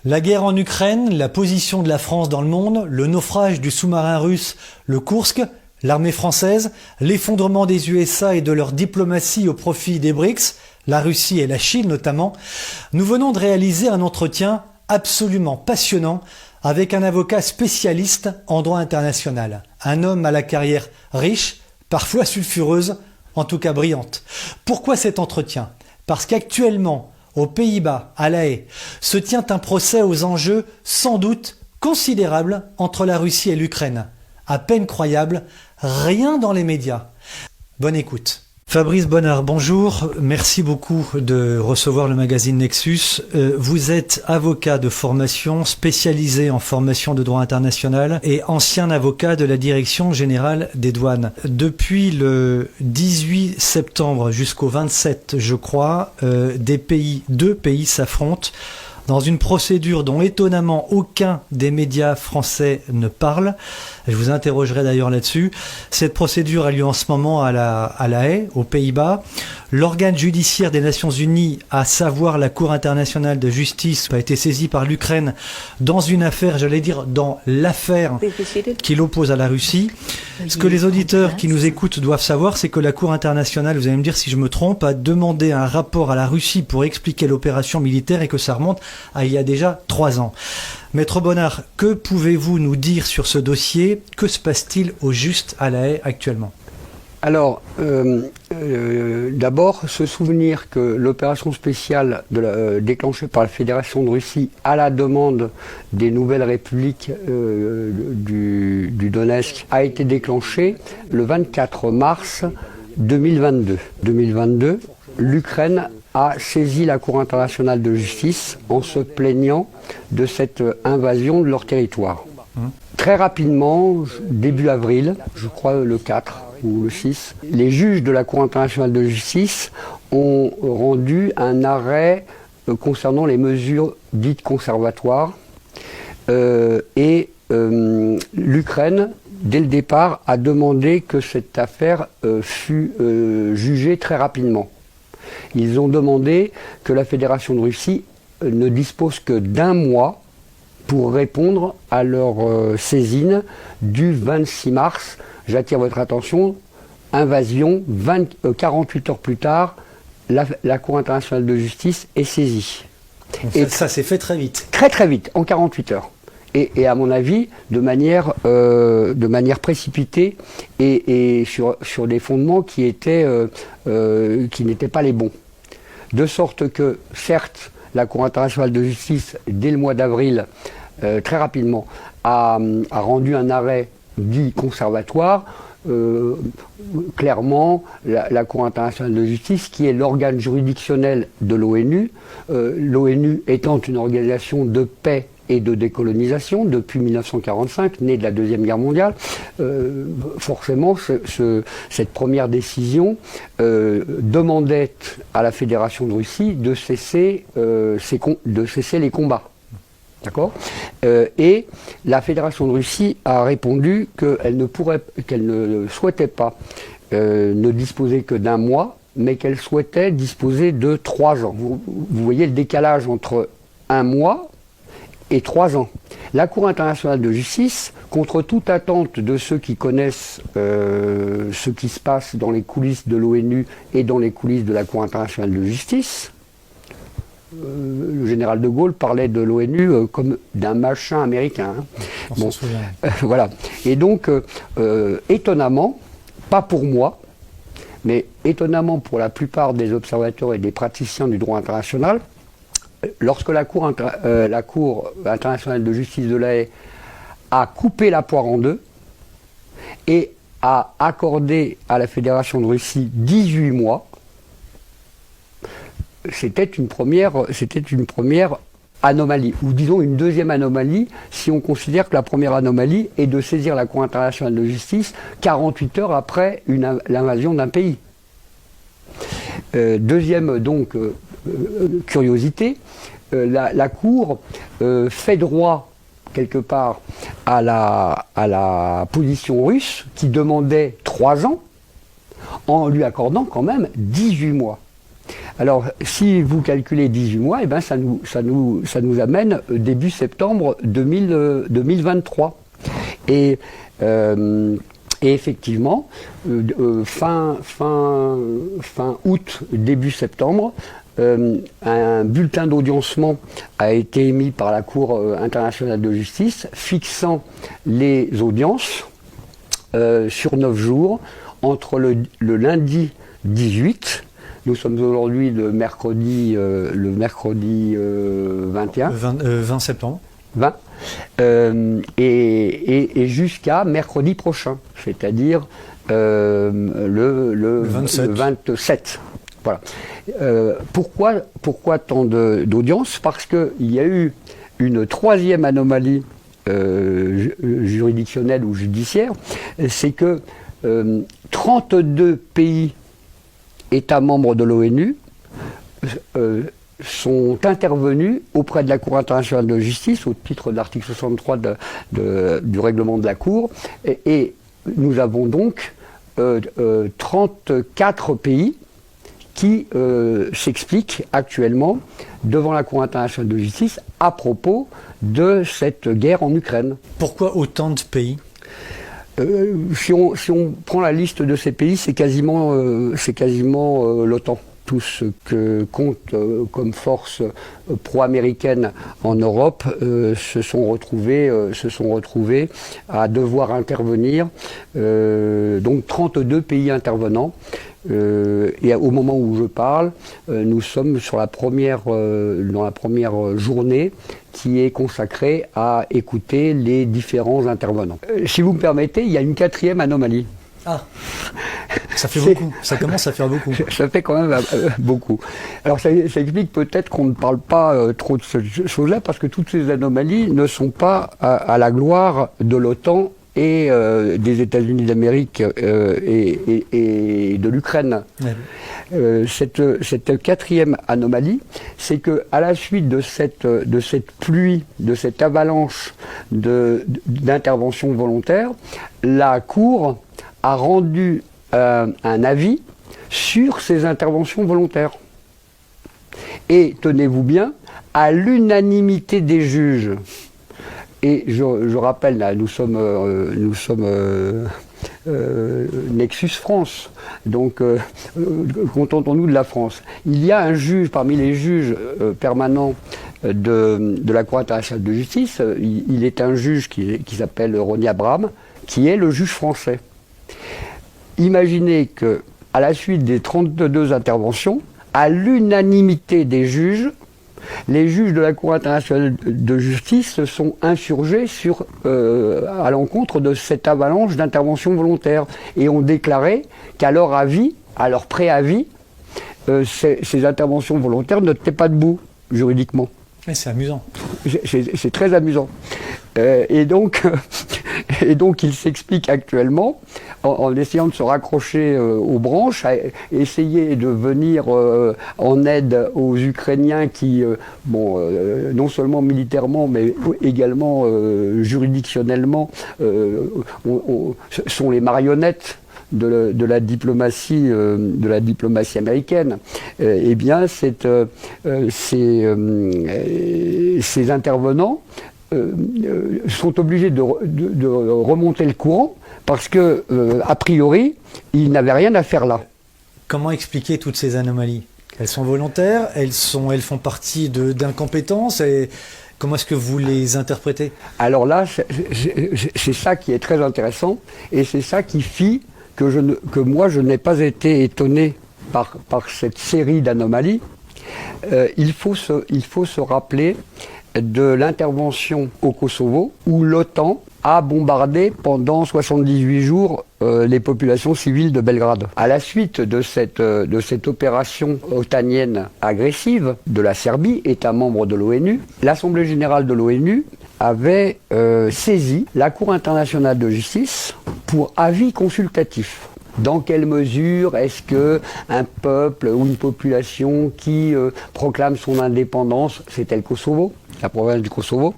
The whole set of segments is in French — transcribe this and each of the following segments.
La guerre en Ukraine, la position de la France dans le monde, le naufrage du sous-marin russe, le Kursk, l'armée française, l'effondrement des USA et de leur diplomatie au profit des BRICS, la Russie et la Chine notamment, nous venons de réaliser un entretien absolument passionnant avec un avocat spécialiste en droit international, un homme à la carrière riche, parfois sulfureuse, en tout cas brillante. Pourquoi cet entretien? Parce qu'actuellement, aux Pays-Bas, à La Haye, se tient un procès aux enjeux sans doute considérables entre la Russie et l'Ukraine. À peine croyable, rien dans les médias. Bonne écoute. Fabrice Bonnard, bonjour. Merci beaucoup de recevoir le magazine Nexus. Vous êtes avocat de formation, spécialisé en formation de droit international et ancien avocat de la Direction générale des douanes. Depuis le 18 septembre jusqu'au 27, je crois, deux pays s'affrontent dans une procédure dont étonnamment aucun des médias français ne parle. Je vous interrogerai d'ailleurs là-dessus. Cette procédure a lieu en ce moment à La Haye, aux Pays-Bas. L'organe judiciaire des Nations Unies, à savoir la Cour internationale de justice, a été saisi par l'Ukraine dans une affaire, j'allais dire dans l'affaire qui l'oppose à la Russie. Ce que les auditeurs qui nous écoutent doivent savoir, c'est que la Cour internationale, vous allez me dire si je me trompe, a demandé un rapport à la Russie pour expliquer l'opération militaire et que ça remonte à il y a déjà 3 ans. Maître Bonnard, que pouvez-vous nous dire sur ce dossier? Que se passe-t-il au juste à La Haye actuellement? Alors, d'abord, se souvenir que l'opération spéciale déclenchée par la Fédération de Russie à la demande des nouvelles républiques du Donetsk a été déclenchée le 24 mars 2022. 2022, l'Ukraine a saisi la Cour internationale de justice en se plaignant de cette invasion de leur territoire. Très rapidement, début avril, je crois le 4 ou le 6, les juges de la Cour internationale de justice ont rendu un arrêt concernant les mesures dites conservatoires et l'Ukraine, dès le départ, a demandé que cette affaire fût jugée très rapidement. Ils ont demandé que la Fédération de Russie ne dispose que d'1 mois pour répondre à leur saisine du 26 mars. J'attire votre attention, invasion, 48 heures plus tard, la Cour internationale de justice est saisie. Et ça s'est fait très vite. Très très vite, en 48 heures. Et à mon avis, de manière précipitée et sur des fondements qui n'étaient pas les bons. De sorte que, certes, la Cour internationale de justice, dès le mois d'avril, très rapidement, a rendu un arrêt dit conservatoire. Clairement, la Cour internationale de justice, qui est l'organe juridictionnel de l'ONU, l'ONU étant une organisation de paix et de décolonisation depuis 1945, née de la Deuxième Guerre mondiale, forcément cette première décision demandait à la Fédération de Russie de cesser les combats. D'accord ? Et la Fédération de Russie a répondu qu'elle ne souhaitait pas ne disposer que d'1 mois, mais qu'elle souhaitait disposer de 3 ans. Vous voyez le décalage entre 1 mois et 3 ans. La Cour internationale de justice, contre toute attente de ceux qui connaissent ce qui se passe dans les coulisses de l'ONU et dans les coulisses de la Cour internationale de justice, le général de Gaulle parlait de l'ONU comme d'un machin américain. Bon, voilà. Et donc, étonnamment, pas pour moi, mais étonnamment pour la plupart des observateurs et des praticiens du droit international, lorsque la Cour internationale de justice de La Haye a coupé la poire en deux et a accordé à la Fédération de Russie 18 mois, c'était une première anomalie, ou disons une deuxième anomalie, si on considère que la première anomalie est de saisir la Cour internationale de justice 48 heures après l'invasion d'un pays. Deuxième donc curiosité, la Cour fait droit quelque part à la position russe qui demandait 3 ans en lui accordant quand même 18 mois. Alors, si vous calculez 18 mois, eh ben, ça nous amène début septembre 2023. Et effectivement, fin août, début septembre, un bulletin d'audiencement a été émis par la Cour internationale de justice fixant les audiences sur 9 jours entre le lundi 18, nous sommes aujourd'hui le mercredi 21. 20 septembre. 20. Et jusqu'à mercredi prochain, c'est-à-dire le 27. Voilà. Pourquoi tant d'audience? Parce qu'il y a eu une troisième anomalie juridictionnelle ou judiciaire, c'est que 32 pays États membres de l'ONU sont intervenus auprès de la Cour internationale de justice au titre de l'article 63 du règlement de la Cour, et nous avons donc 34 pays qui s'expliquent actuellement devant la Cour internationale de justice à propos de cette guerre en Ukraine. Pourquoi autant de pays ? Si on prend la liste de ces pays, c'est quasiment l'OTAN. Tout ce que compte comme force pro-américaine en Europe se sont retrouvés à devoir intervenir. Donc 32 pays intervenants. Et au moment où je parle, nous sommes dans la première journée qui est consacrée à écouter les différents intervenants. Si vous me permettez, il y a une quatrième anomalie. Ah, ça fait beaucoup, ça commence à faire beaucoup. Ça fait quand même beaucoup. Alors ça explique peut-être qu'on ne parle pas trop de ces choses-là, parce que toutes ces anomalies ne sont pas à la gloire de l'OTAN et des États-Unis d'Amérique et de l'Ukraine. Ouais. Cette quatrième anomalie, c'est que à la suite de cette pluie, de cette avalanche d'interventions volontaires, la Cour a rendu un avis sur ces interventions volontaires. Et tenez-vous bien, à l'unanimité des juges. Et je rappelle, là, nous sommes Nexus France, donc contentons-nous de la France. Il y a un juge, parmi les juges permanents de la Cour internationale de justice, il est un juge qui s'appelle Ronnie Abraham, qui est le juge français. Imaginez que, à la suite des 32 interventions, à l'unanimité des juges, les juges de la Cour internationale de justice se sont insurgés à l'encontre de cette avalanche d'interventions volontaires et ont déclaré qu'à leur avis, à leur préavis, ces interventions volontaires ne tenaient pas debout juridiquement. Mais c'est amusant. C'est très amusant. Et donc il s'explique actuellement, en essayant de se raccrocher aux branches, à essayer de venir en aide aux Ukrainiens qui, non seulement militairement, mais également juridictionnellement, sont les marionnettes de la diplomatie américaine. Eh bien, ces intervenants sont obligés de remonter le courant parce que, a priori, ils n'avaient rien à faire là. Comment expliquer toutes ces anomalies? Elles sont volontaires, elles font partie d'incompétence, et comment est-ce que vous les interprétez? Alors là, c'est ça qui est très intéressant, et c'est ça qui fit que moi je n'ai pas été étonné par cette série d'anomalies. Il faut se rappeler de l'intervention au Kosovo, où l'OTAN a bombardé pendant 78 jours les populations civiles de Belgrade. À la suite de cette opération otanienne agressive de la Serbie, État membre de l'ONU, l'Assemblée générale de l'ONU avait saisi la Cour internationale de justice pour avis consultatif. Dans quelle mesure est-ce qu'un peuple ou une population qui proclame son indépendance, c'était le Kosovo, la province du Kosovo,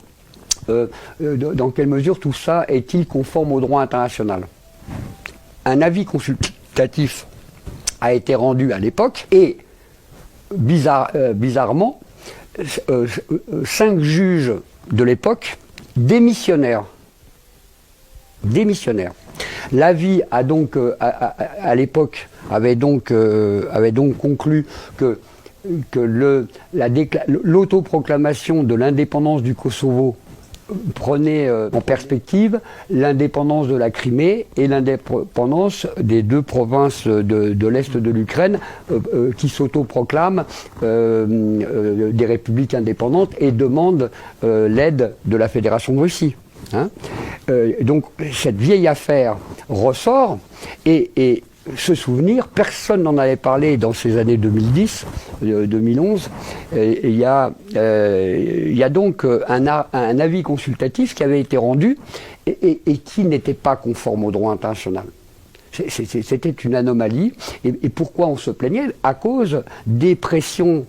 dans quelle mesure tout ça est-il conforme au droit international? Un avis consultatif a été rendu à l'époque, et bizarrement, 5 juges de l'époque démissionnaires. L'avis a donc, à l'époque, avait donc conclu que l'autoproclamation de l'indépendance du Kosovo prenait en perspective l'indépendance de la Crimée et l'indépendance des 2 provinces de l'Est de l'Ukraine qui s'autoproclament des républiques indépendantes et demandent l'aide de la Fédération de Russie. Donc cette vieille affaire ressort et ce souvenir, personne n'en avait parlé dans ces années 2010, 2011. Il y a donc un avis consultatif qui avait été rendu et qui n'était pas conforme au droit international. C'était une anomalie. Et pourquoi on se plaignait? À cause des pressions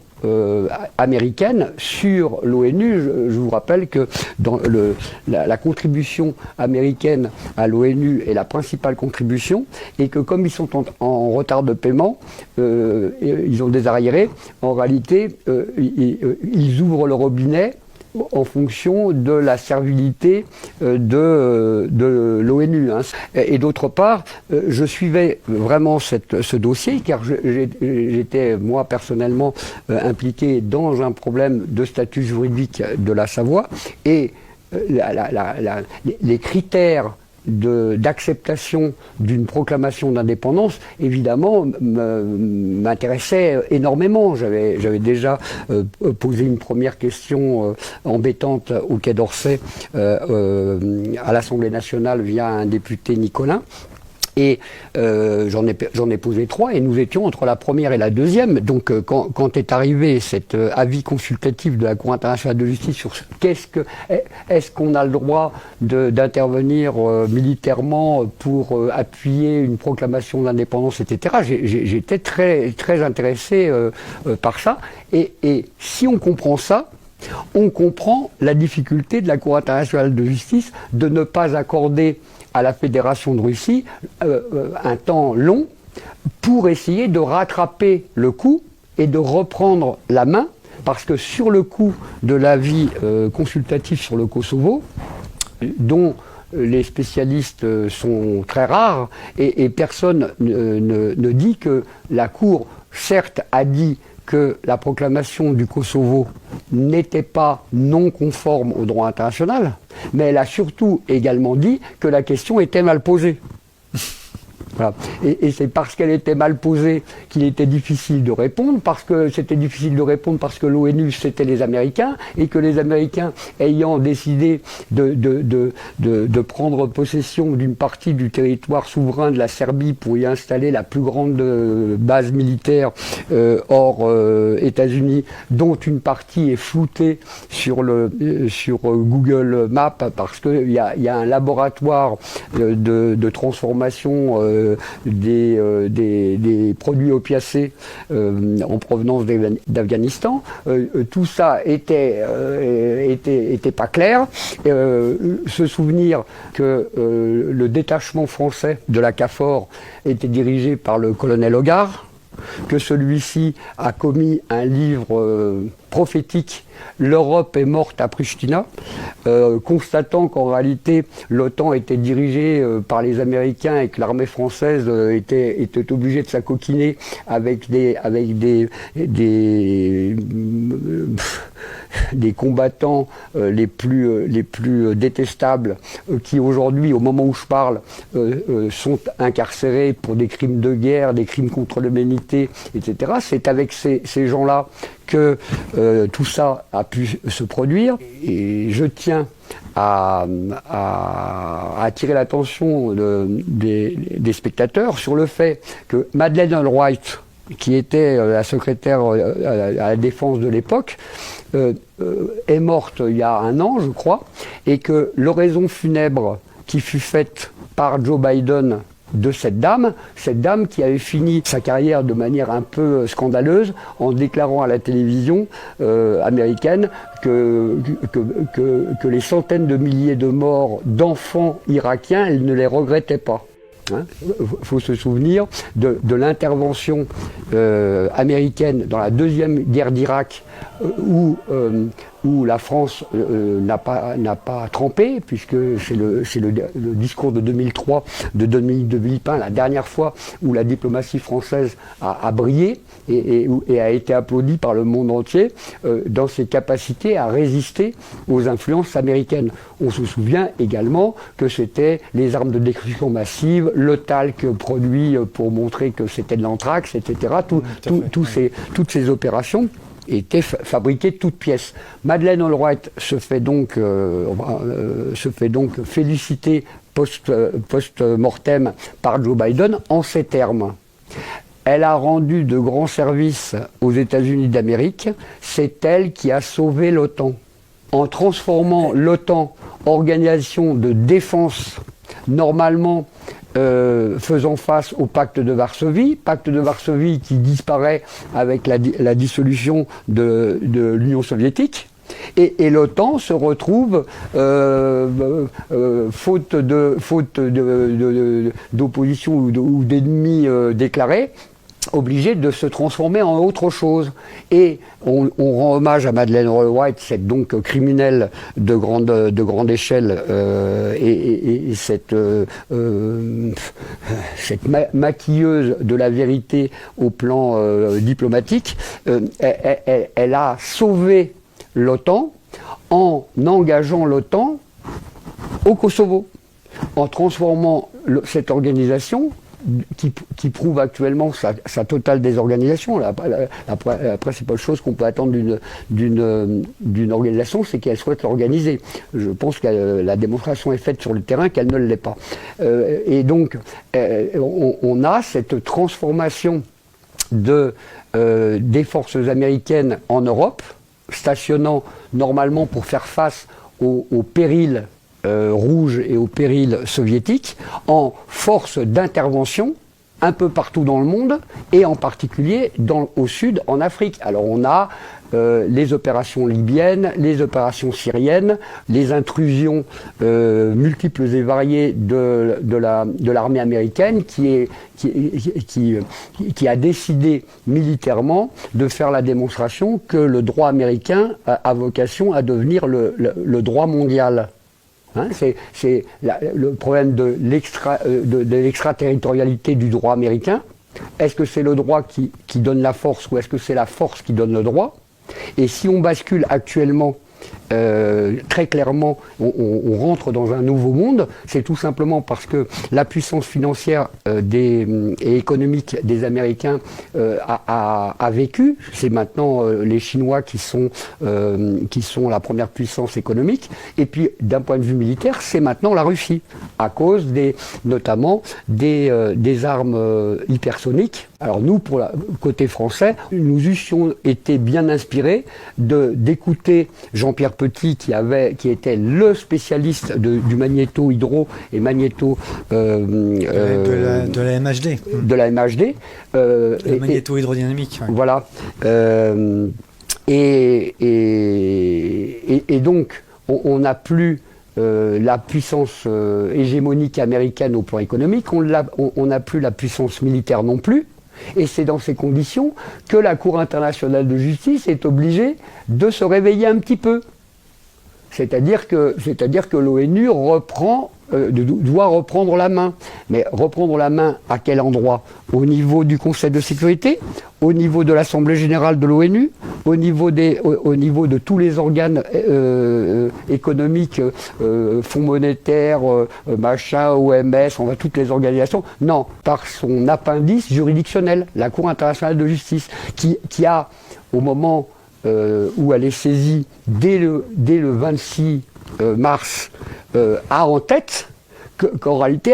américaine sur l'ONU. Je vous rappelle que dans la contribution américaine à l'ONU est la principale contribution et que comme ils sont en retard de paiement, ils ont des arriérés, en réalité, ils ouvrent le robinet en fonction de la servilité de l'ONU. Et d'autre part, je suivais vraiment ce dossier car j'étais moi personnellement impliqué dans un problème de statut juridique de la Savoie et les critères d'acceptation d'une proclamation d'indépendance, évidemment, m'intéressait énormément. J'avais déjà posé une première question embêtante au Quai d'Orsay à l'Assemblée nationale via un député Nicolin. Et j'en ai posé 3 et nous étions entre la première et la deuxième. Donc quand est arrivé cet avis consultatif de la Cour internationale de justice sur est-ce qu'on a le droit d'intervenir militairement pour appuyer une proclamation d'indépendance, etc. J'étais très, très intéressé par ça. Et si on comprend ça, on comprend la difficulté de la Cour internationale de justice de ne pas accorder à la Fédération de Russie un temps long pour essayer de rattraper le coup et de reprendre la main, parce que sur le coup de l'avis consultatif sur le Kosovo, dont les spécialistes sont très rares, et personne ne dit que la Cour, certes, a dit que la proclamation du Kosovo n'était pas non conforme au droit international, mais elle a surtout également dit que la question était mal posée. Voilà. Et c'est parce qu'elle était mal posée qu'il était difficile de répondre, parce que c'était difficile de répondre parce que l'ONU c'était les Américains, et que les Américains ayant décidé de prendre possession d'une partie du territoire souverain de la Serbie pour y installer la plus grande base militaire hors États-Unis, dont une partie est floutée sur Google Maps parce qu'il y a un laboratoire de transformation des produits opiacés en provenance d'Afghanistan. Tout ça était pas clair. Se souvenir que le détachement français de la CAFOR était dirigé par le colonel Hogarth, que celui-ci a commis un livre prophétique, L'Europe est morte à Pristina, constatant qu'en réalité l'OTAN était dirigée par les Américains et que l'armée française était obligée de s'acoquiner avec des combattants les plus détestables qui aujourd'hui, au moment où je parle, sont incarcérés pour des crimes de guerre, des crimes contre l'humanité, etc. C'est avec ces gens-là que tout ça a pu se produire. Et je tiens à attirer l'attention des spectateurs sur le fait que Madeleine Albright, qui était la secrétaire à la défense de l'époque, est morte il y a 1 an, je crois, et que l'oraison funèbre qui fut faite par Joe Biden de cette dame qui avait fini sa carrière de manière un peu scandaleuse en déclarant à la télévision américaine que les centaines de milliers de morts d'enfants irakiens, elle ne les regrettait pas. Faut se souvenir de l'intervention américaine dans la deuxième guerre d'Irak où la France n'a pas trempé, puisque c'est le discours de 2003 de Dominique de Villepin, la dernière fois où la diplomatie française a brillé et a été applaudie par le monde entier dans ses capacités à résister aux influences américaines. On se souvient également que c'était les armes de destruction massive, le talc produit pour montrer que c'était de l'anthrax, etc. Toutes ces opérations étaient fabriquées de toutes pièces. Madeleine Albright se fait donc féliciter post-mortem par Joe Biden en ces termes. Elle a rendu de grands services aux États-Unis d'Amérique, c'est elle qui a sauvé l'OTAN. En transformant l'OTAN, organisation de défense normalement faisant face au pacte de Varsovie qui disparaît avec la dissolution de l'Union soviétique, et l'OTAN se retrouve, faute d'opposition ou d'ennemis déclarés, obligé de se transformer en autre chose. Et on rend hommage à Madeleine Albright, cette donc criminelle de grande échelle, et cette maquilleuse de la vérité au plan diplomatique. Elle a sauvé l'OTAN en engageant l'OTAN au Kosovo, en transformant cette organisation qui prouve actuellement sa totale désorganisation. La principale chose qu'on peut attendre d'une organisation, c'est qu'elle souhaite l'organiser. Je pense que la démonstration est faite sur le terrain qu'elle ne l'est pas. Et donc, on a cette transformation des forces américaines en Europe, stationnant normalement pour faire face aux périls rouge et au péril soviétique, en force d'intervention un peu partout dans le monde, et en particulier au sud, en Afrique. Alors on a les opérations libyennes, les opérations syriennes, les intrusions multiples et variées de l'armée américaine qui a décidé militairement de faire la démonstration que le droit américain a vocation à devenir le droit mondial. C'est le problème de l'extraterritorialité du droit américain. Est-ce que c'est le droit qui donne la force, ou est-ce que c'est la force qui donne le droit? Et si on bascule actuellement, très clairement, on rentre dans un nouveau monde, c'est tout simplement parce que la puissance financière et économique des Américains a vécu. C'est maintenant les Chinois qui sont la première puissance économique. Et puis, d'un point de vue militaire, c'est maintenant la Russie, à cause notamment des armes hypersoniques. Alors nous, pour le côté français, nous eussions été bien inspirés d'écouter Jean-Pierre Petit, qui était le spécialiste du magnéto-hydro et magnéto... de la MHD. De la MHD. Le magnéto-hydrodynamique. Ouais. Voilà. Et donc, on n'a plus la puissance hégémonique américaine au plan économique, on n'a plus la puissance militaire non plus. Et c'est dans ces conditions que la Cour internationale de justice est obligée de se réveiller un petit peu. C'est-à-dire que l'ONU doit reprendre la main. Mais reprendre la main à quel endroit? Au niveau du Conseil de sécurité, au niveau de l'Assemblée générale de l'ONU, au niveau de tous les organes économiques, Fonds monétaire, OMS, on va toutes les organisations. Non, par son appendice juridictionnel, la Cour internationale de justice, qui a, au moment où elle est saisie, dès le 26 mars, a en tête qu'en réalité,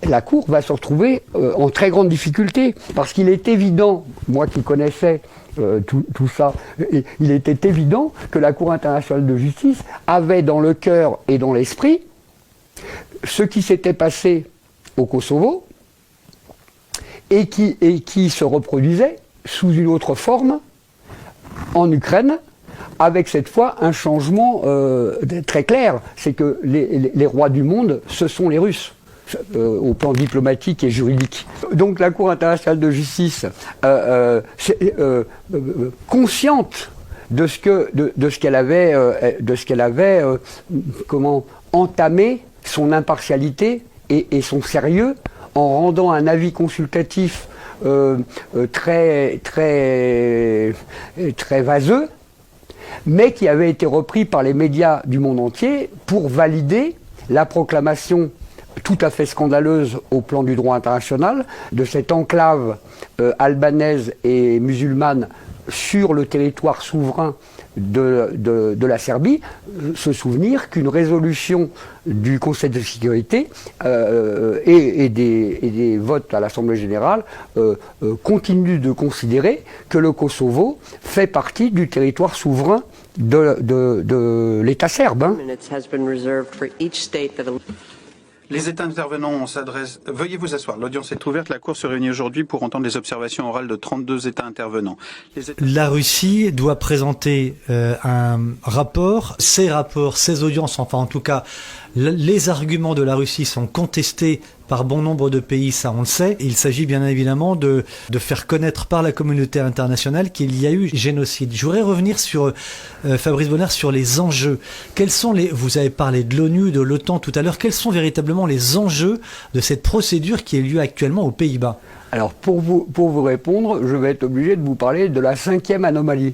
la Cour va se retrouver en très grande difficulté. Parce qu'il est évident, moi qui connaissais tout ça, il était évident que la Cour internationale de justice avait dans le cœur et dans l'esprit ce qui s'était passé au Kosovo et qui se reproduisait sous une autre forme en Ukraine, avec cette fois un changement très clair, c'est que les rois du monde, ce sont les Russes. au plan diplomatique et juridique. Donc la Cour internationale de justice, consciente de ce qu'elle avait, entamé son impartialité et son sérieux en rendant un avis consultatif très vaseux, mais qui avait été repris par les médias du monde entier pour valider la proclamation tout à fait scandaleuse au plan du droit international de cette enclave albanaise et musulmane sur le territoire souverain de la Serbie. Se souvenir qu'une résolution du Conseil de sécurité et des votes à l'Assemblée générale continuent de considérer que le Kosovo fait partie du territoire souverain de l'État serbe. Hein. Les États intervenants s'adressent... Veuillez vous asseoir. L'audience est ouverte. La Cour se réunit aujourd'hui pour entendre les observations orales de 32 États intervenants. La Russie doit présenter un rapport. Ces rapports, ces audiences, enfin en tout cas, les arguments de la Russie sont contestés par bon nombre de pays, ça on le sait. Il s'agit bien évidemment de faire connaître par la communauté internationale qu'il y a eu génocide. Je voudrais revenir sur, Fabrice Bonnaire, sur les enjeux. Quels sont vous avez parlé de l'ONU, de l'OTAN tout à l'heure, quels sont véritablement les enjeux de cette procédure qui a lieu actuellement aux Pays-Bas? Alors pour vous répondre, je vais être obligé de vous parler de la 5e anomalie.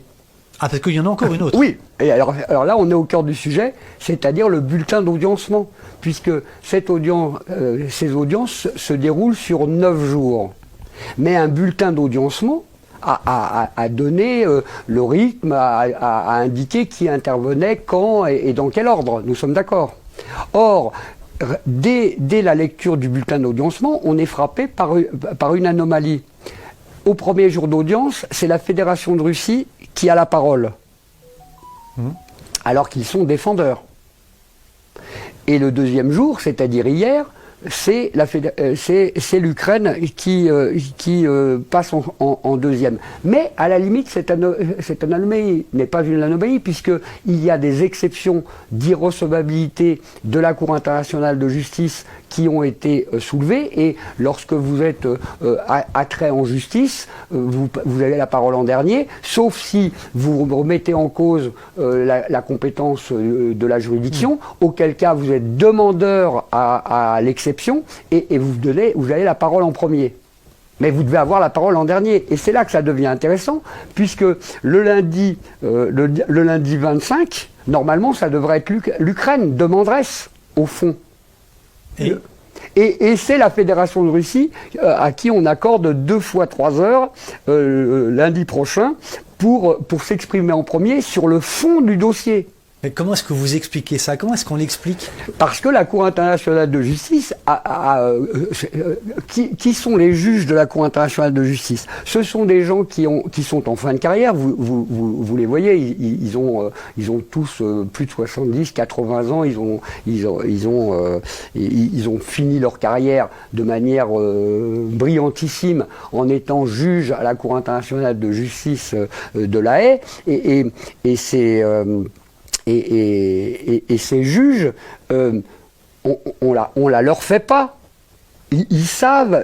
Ah, parce qu'il y en a encore une autre. Oui, et alors là on est au cœur du sujet, c'est-à-dire le bulletin d'audiencement, puisque ces audiences se déroulent sur 9 jours. Mais un bulletin d'audiencement a donné le rythme, a indiqué qui intervenait, quand et dans quel ordre, nous sommes d'accord. Or, dès la lecture du bulletin d'audiencement, on est frappé par une anomalie. Au premier jour d'audience, c'est la Fédération de Russie qui a la parole, alors qu'ils sont défendeurs. Et le deuxième jour, c'est-à-dire hier, c'est l'Ukraine qui passe en deuxième. Mais à la limite, cette anomalie n'est pas une anomalie, puisqu'il y a des exceptions d'irrecevabilité de la Cour internationale de justice qui ont été soulevées, et lorsque vous êtes attrait en justice, vous avez la parole en dernier, sauf si vous remettez en cause la compétence de la juridiction, auquel cas vous êtes demandeur à l'exception, et vous avez la parole en premier. Mais vous devez avoir la parole en dernier. Et c'est là que ça devient intéressant, puisque le lundi 25, normalement, ça devrait être l'Ukraine, demanderesse, au fond. Et c'est la Fédération de Russie à qui on accorde 2 fois 3 heures lundi prochain pour s'exprimer en premier sur le fond du dossier. Mais comment est-ce que vous expliquez ça? Comment est-ce qu'on l'explique? Parce que la Cour internationale de justice qui sont les juges de la Cour internationale de justice? Ce sont des gens qui sont en fin de carrière. Vous les voyez, ils ont tous plus de 70, 80 ans. Ils ont fini leur carrière de manière brillantissime en étant juges à la Cour internationale de justice de La Haye. Et ces juges, on la leur fait pas. Ils savent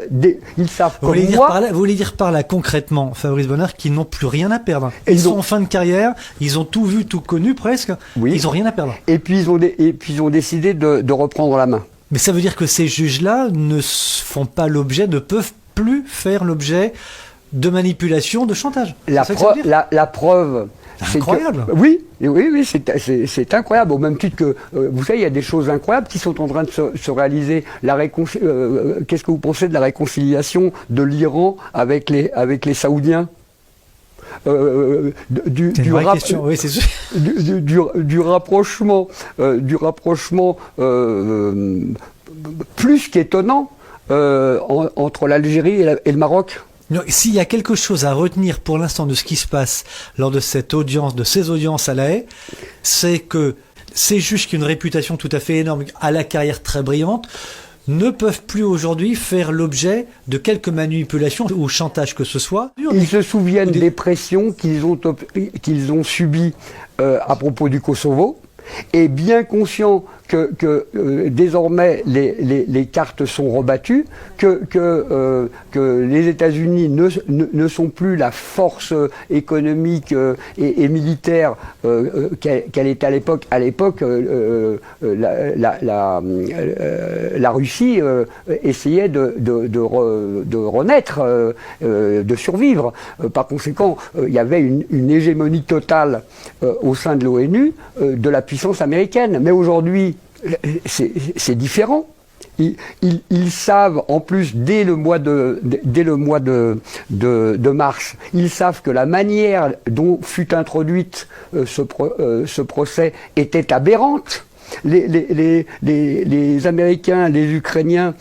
comme moi. Vous voulez dire par là concrètement, Fabrice Bonnaire, qu'ils n'ont plus rien à perdre. Ils sont en fin de carrière, ils ont tout vu, tout connu presque. Oui. Ils n'ont rien à perdre. Et puis ils ont décidé de reprendre la main. Mais ça veut dire que ces juges-là ne peuvent plus faire l'objet de manipulation, de chantage. La preuve. C'est incroyable. Oui, c'est incroyable. Au même titre que, vous savez, il y a des choses incroyables qui sont en train de se réaliser. Qu'est-ce que vous pensez de la réconciliation de l'Iran avec les Saoudiens? Du rapprochement plus qu'étonnant entre l'Algérie et le Maroc. S'il y a quelque chose à retenir pour l'instant de ce qui se passe lors de ces audiences à La Haye, c'est que ces juges qui ont une réputation tout à fait énorme, à la carrière très brillante, ne peuvent plus aujourd'hui faire l'objet de quelque manipulation ou chantage que ce soit. Ils se souviennent des pressions qu'ils ont subies à propos du Kosovo, et bien conscients désormais les cartes sont rebattues, que les États-Unis ne sont plus la force économique et militaire qu'elle était à l'époque. À l'époque, la Russie essayait de renaître, de survivre. Par conséquent, il y avait une hégémonie totale au sein de l'ONU de la puissance américaine. Mais aujourd'hui, c'est différent. Ils savent, en plus, dès le mois de mars, ils savent que la manière dont fut introduite ce procès était aberrante. Les Américains, les Ukrainiens,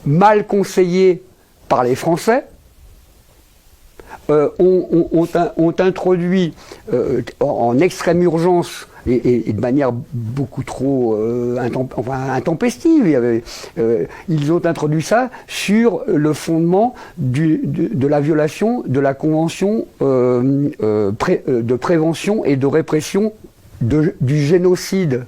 mal conseillés par les Français, ont introduit en extrême urgence et de manière beaucoup trop intempestive. Ils ont introduit ça sur le fondement de la violation de la Convention de prévention et de répression du génocide.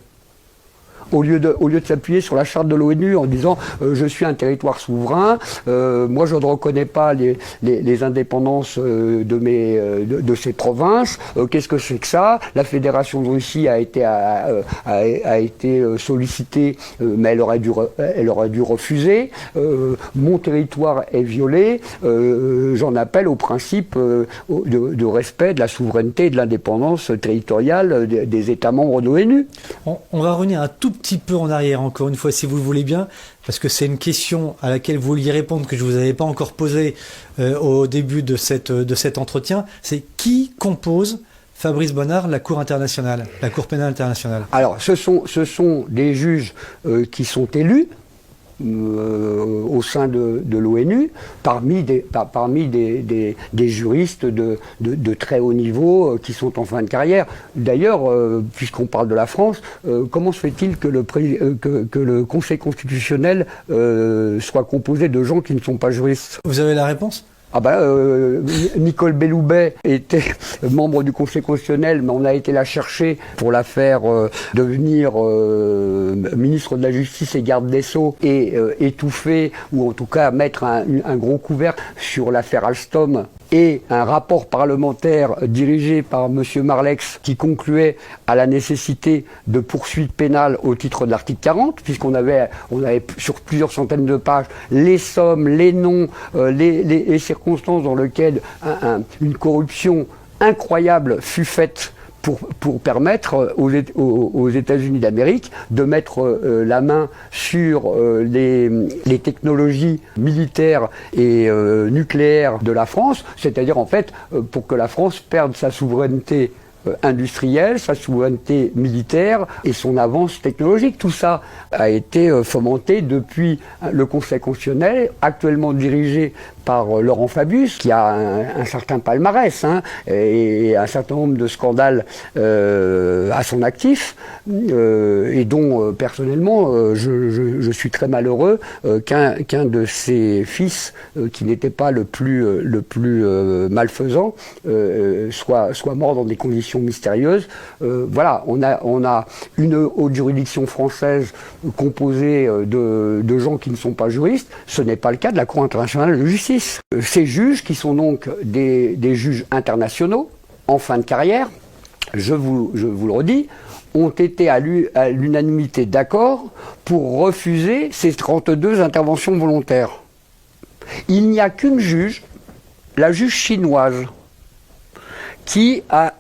Au lieu de s'appuyer sur la charte de l'ONU en disant je suis un territoire souverain, moi je ne reconnais pas les indépendances de ces provinces, qu'est-ce que c'est que ça? La Fédération de Russie a été sollicitée, mais elle aurait dû refuser. Mon territoire est violé, j'en appelle au principe de respect de la souveraineté et de l'indépendance territoriale des États membres de l'ONU. On va revenir un tout petit peu en arrière, encore une fois, si vous le voulez bien, parce que c'est une question à laquelle vous vouliez répondre que je ne vous avais pas encore posée au début de cet entretien. C'est qui compose, Fabrice Bonnard, la Cour internationale, la Cour pénale internationale? Alors, ce sont des juges qui sont élus au sein de l'ONU, parmi des juristes de très haut niveau qui sont en fin de carrière. D'ailleurs, puisqu'on parle de la France, comment se fait-il que le Conseil constitutionnel soit composé de gens qui ne sont pas juristes? Vous avez la réponse? Nicole Belloubet était membre du Conseil constitutionnel, mais on a été la chercher pour la faire devenir ministre de la Justice et garde des Sceaux et étouffer, ou en tout cas mettre un gros couvercle sur l'affaire Alstom, et un rapport parlementaire dirigé par M. Marlex qui concluait à la nécessité de poursuites pénales au titre de l'article 40, puisqu'on avait sur plusieurs centaines de pages les sommes, les noms, les circonstances dans lesquelles une corruption incroyable fut faite pour permettre aux États-Unis d'Amérique de mettre la main sur les technologies militaires et nucléaires de la France, c'est-à-dire en fait pour que la France perde sa souveraineté industrielle, sa souveraineté militaire et son avance technologique. Tout ça a été fomenté depuis le Conseil constitutionnel, actuellement dirigé par Laurent Fabius, qui a un certain palmarès et un certain nombre de scandales à son actif, et dont personnellement je suis très malheureux qu'un de ses fils, qui n'était pas le plus malfaisant, soit mort dans des conditions mystérieuses. Voilà, on a une haute juridiction française composée de gens qui ne sont pas juristes. Ce n'est pas le cas de la Cour internationale de justice. Ces juges, qui sont donc des juges internationaux en fin de carrière, je vous le redis, ont été à l'unanimité d'accord pour refuser ces 32 interventions volontaires. Il n'y a qu'une juge, la juge chinoise, qui a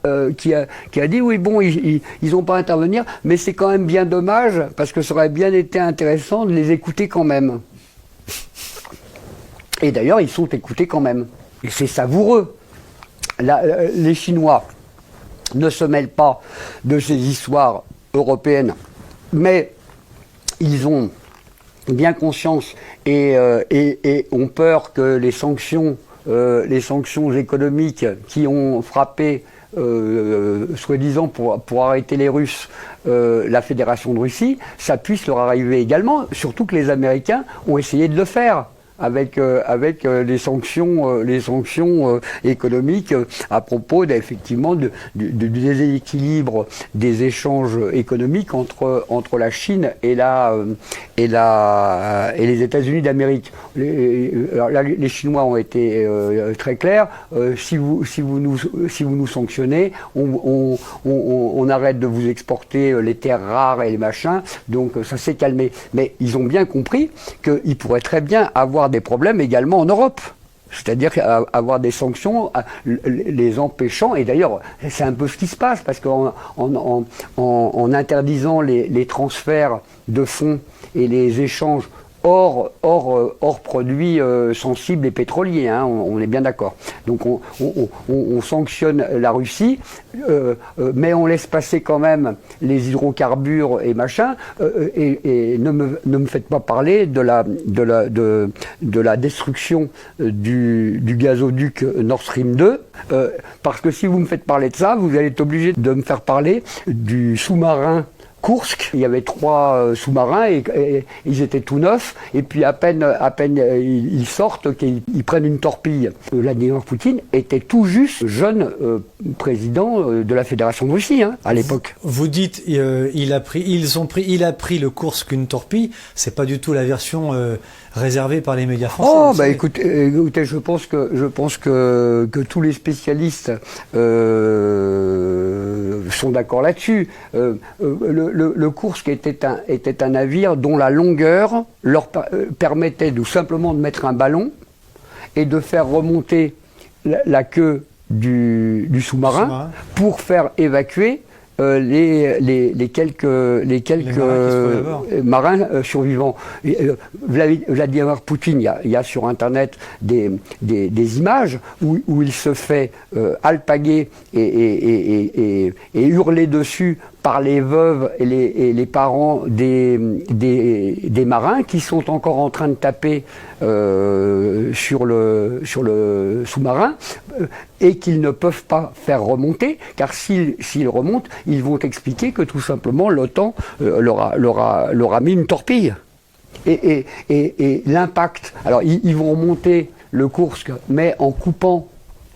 dit oui, bon, ils n'ont pas à intervenir, mais c'est quand même bien dommage, parce que ça aurait bien été intéressant de les écouter quand même. Et d'ailleurs, ils sont écoutés quand même. Et c'est savoureux. Les Chinois ne se mêlent pas de ces histoires européennes, mais ils ont bien conscience et ont peur que les sanctions économiques qui ont frappé, soi-disant pour arrêter les Russes, la Fédération de Russie, ça puisse leur arriver également, surtout que les Américains ont essayé de le faire. les sanctions économiques à propos effectivement du déséquilibre des échanges économiques entre la Chine et les États-Unis d'Amérique. Les Chinois ont été très clairs. Si vous nous sanctionnez, on arrête de vous exporter les terres rares et les machins. Donc ça s'est calmé. Mais ils ont bien compris qu'ils pourraient très bien avoir des problèmes également en Europe. C'est-à-dire avoir des sanctions les empêchant, et d'ailleurs c'est un peu ce qui se passe, parce qu'en interdisant les transferts de fonds et les échanges hors produits sensibles et pétroliers, hein, on est bien d'accord. Donc on sanctionne la Russie, mais on laisse passer quand même les hydrocarbures et machin, et ne me faites pas parler de la destruction du gazoduc Nord Stream 2, parce que si vous me faites parler de ça, vous allez être obligé de me faire parler du sous-marin Kursk. Il y avait 3 sous-marins et ils étaient tout neufs, et puis à peine ils sortent qu'ils prennent une torpille. Vladimir Poutine était tout juste jeune président de la Fédération de Russie, hein, à l'époque. Vous dites il a pris le Kursk une torpille. C'est pas du tout la version réservée par les médias français. Oh bah écoutez, je pense que tous les spécialistes sont d'accord là-dessus. Le Kursk était un navire dont la longueur leur permettait tout simplement de mettre un ballon et de faire remonter la queue du sous-marin pour faire évacuer les quelques marins survivants. Vladimir Poutine, il y a sur Internet des images où il se fait alpaguer et hurler dessus par les veuves et les parents des marins qui sont encore en train de taper sur le sous-marin et qu'ils ne peuvent pas faire remonter, car s'ils remontent, ils vont expliquer que tout simplement l'OTAN leur a mis une torpille. Et l'impact, alors ils vont remonter le Kursk, mais en coupant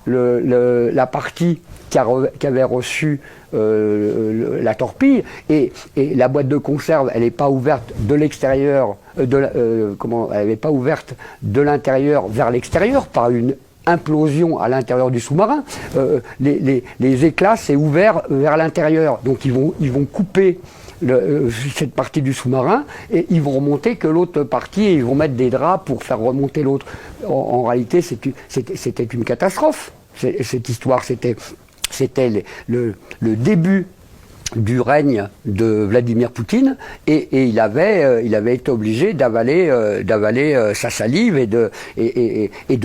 la partie qui avait reçu la torpille, et la boîte de conserve, elle n'est pas ouverte de l'extérieur, elle n'est pas ouverte de l'intérieur vers l'extérieur par une implosion à l'intérieur du sous-marin. Les éclats, c'est ouvert vers l'intérieur, donc ils vont couper cette partie du sous-marin, et ils vont remonter que l'autre partie, et ils vont mettre des draps pour faire remonter l'autre. En réalité, c'était une catastrophe. Cette histoire, c'était le début du règne de Vladimir Poutine, et il avait été obligé d'avaler sa salive et de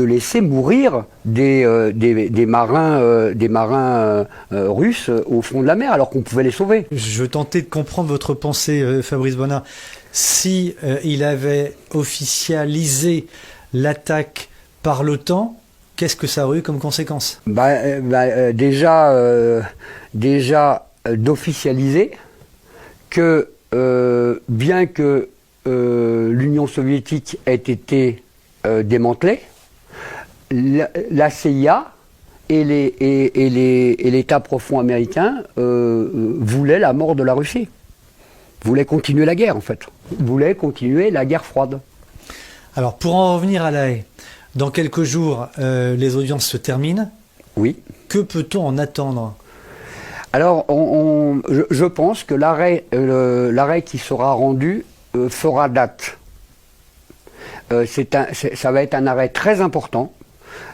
laisser mourir des marins russes au fond de la mer, alors qu'on pouvait les sauver. Je tentais de comprendre votre pensée, Fabrice Bonnat. Si il avait officialisé l'attaque par l'OTAN, qu'est-ce que ça aurait eu comme conséquence? Déjà d'officialiser que bien que l'Union soviétique ait été démantelée, la CIA et l'État profond américain voulaient la mort de la Russie, voulaient continuer la guerre en fait, voulaient continuer la guerre froide. Alors pour en revenir à La Haye, dans quelques jours, les audiences se terminent. Oui. Que peut-on en attendre? Alors, je pense que l'arrêt qui sera rendu fera date. Ça va être un arrêt très important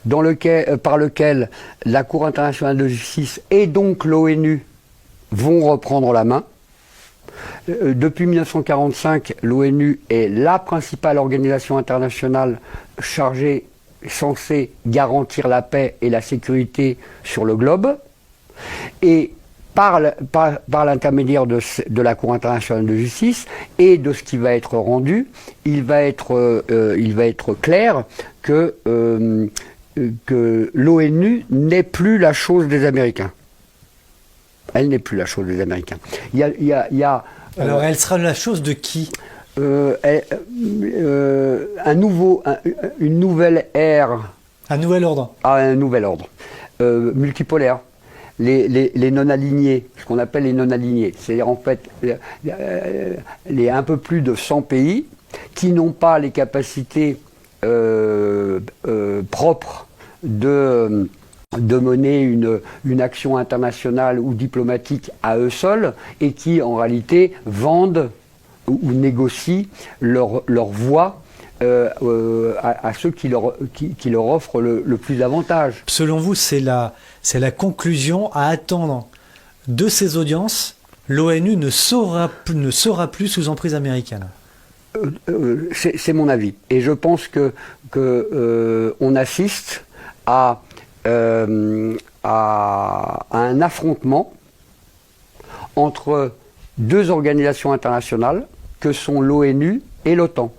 par lequel la Cour internationale de justice et donc l'ONU vont reprendre la main. Depuis 1945, l'ONU est la principale organisation internationale censée garantir la paix et la sécurité sur le globe. Et par l'intermédiaire de la Cour internationale de justice et de ce qui va être rendu, il va être clair que l'ONU n'est plus la chose des Américains. Elle n'est plus la chose des Américains. Alors elle sera la chose de qui? Une nouvelle ère. Un nouvel ordre. Un nouvel ordre. Multipolaire. Les non-alignés, ce qu'on appelle les non-alignés, c'est-à-dire en fait les un peu plus de 100 pays qui n'ont pas les capacités propres de mener une action internationale ou diplomatique à eux seuls et qui en réalité vendent ou négocient leur voix à ceux qui leur offrent le plus d'avantages. Selon vous, c'est la conclusion à attendre de ces audiences. L'ONU ne sera plus sous emprise américaine. C'est mon avis. Et je pense qu'on assiste à un affrontement entre deux organisations internationales que sont l'ONU et l'OTAN.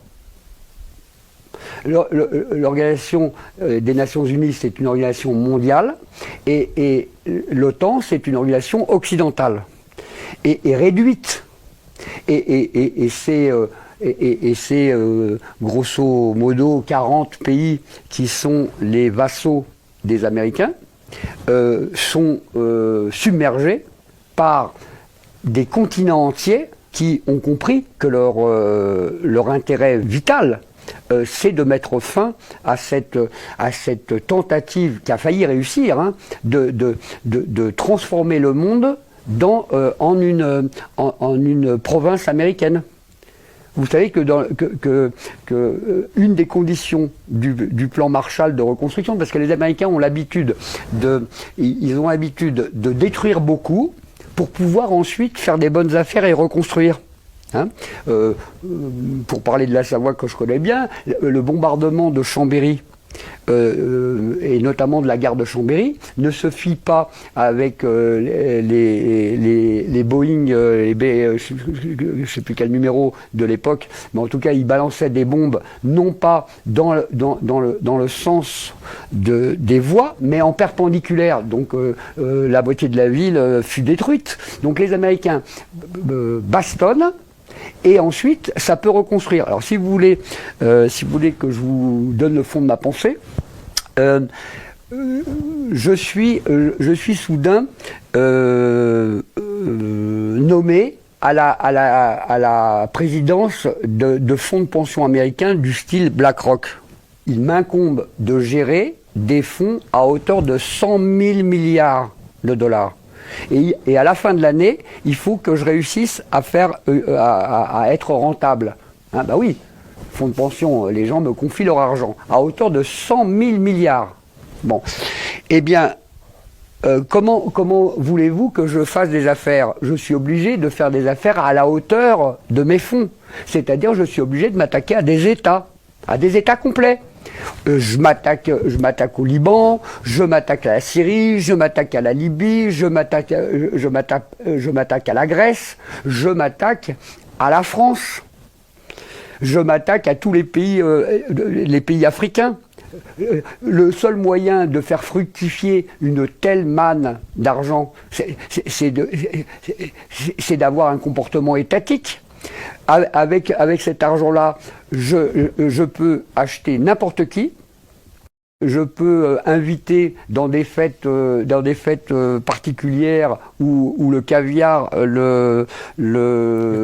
L'Organisation des Nations Unies, c'est une organisation mondiale et l'OTAN, c'est une organisation occidentale et réduite. Et c'est grosso modo 40 pays qui sont les vassaux des Américains, sont submergés par des continents entiers qui ont compris que leur intérêt vital, c'est de mettre fin à cette tentative qui a failli réussir, hein, de transformer le monde en une province américaine. Vous savez que une des conditions du plan Marshall de reconstruction, parce que les Américains ont l'habitude de détruire beaucoup pour pouvoir ensuite faire des bonnes affaires et reconstruire. Hein, pour parler de la Savoie que je connais bien, le bombardement de Chambéry, et notamment de la gare de Chambéry, ne se fit pas avec les Boeing, je ne sais plus quel numéro de l'époque, mais en tout cas ils balançaient des bombes non pas dans le sens des voies, mais en perpendiculaire. Donc la moitié de la ville fut détruite. Donc les Américains bastonnent. Et ensuite, ça peut reconstruire. Alors, si vous voulez que je vous donne le fond de ma pensée, je suis soudain nommé à la présidence de fonds de pension américains du style BlackRock. Il m'incombe de gérer des fonds à hauteur de 100 000 milliards de dollars. Et à la fin de l'année, il faut que je réussisse à être rentable. Hein, bah oui, fonds de pension, les gens me confient leur argent à hauteur de 100 000 milliards. Bon, eh bien, comment voulez-vous que je fasse des affaires? Je suis obligé de faire des affaires à la hauteur de mes fonds. C'est-à-dire, je suis obligé de m'attaquer à des États complets. Je m'attaque au Liban, je m'attaque à la Syrie, je m'attaque à la Libye, je m'attaque à la Grèce, je m'attaque à la France, je m'attaque à tous les pays africains. Le seul moyen de faire fructifier une telle manne d'argent, c'est d'avoir un comportement étatique. Avec cet argent-là, je peux acheter n'importe qui, je peux inviter dans des fêtes particulières où le caviar, le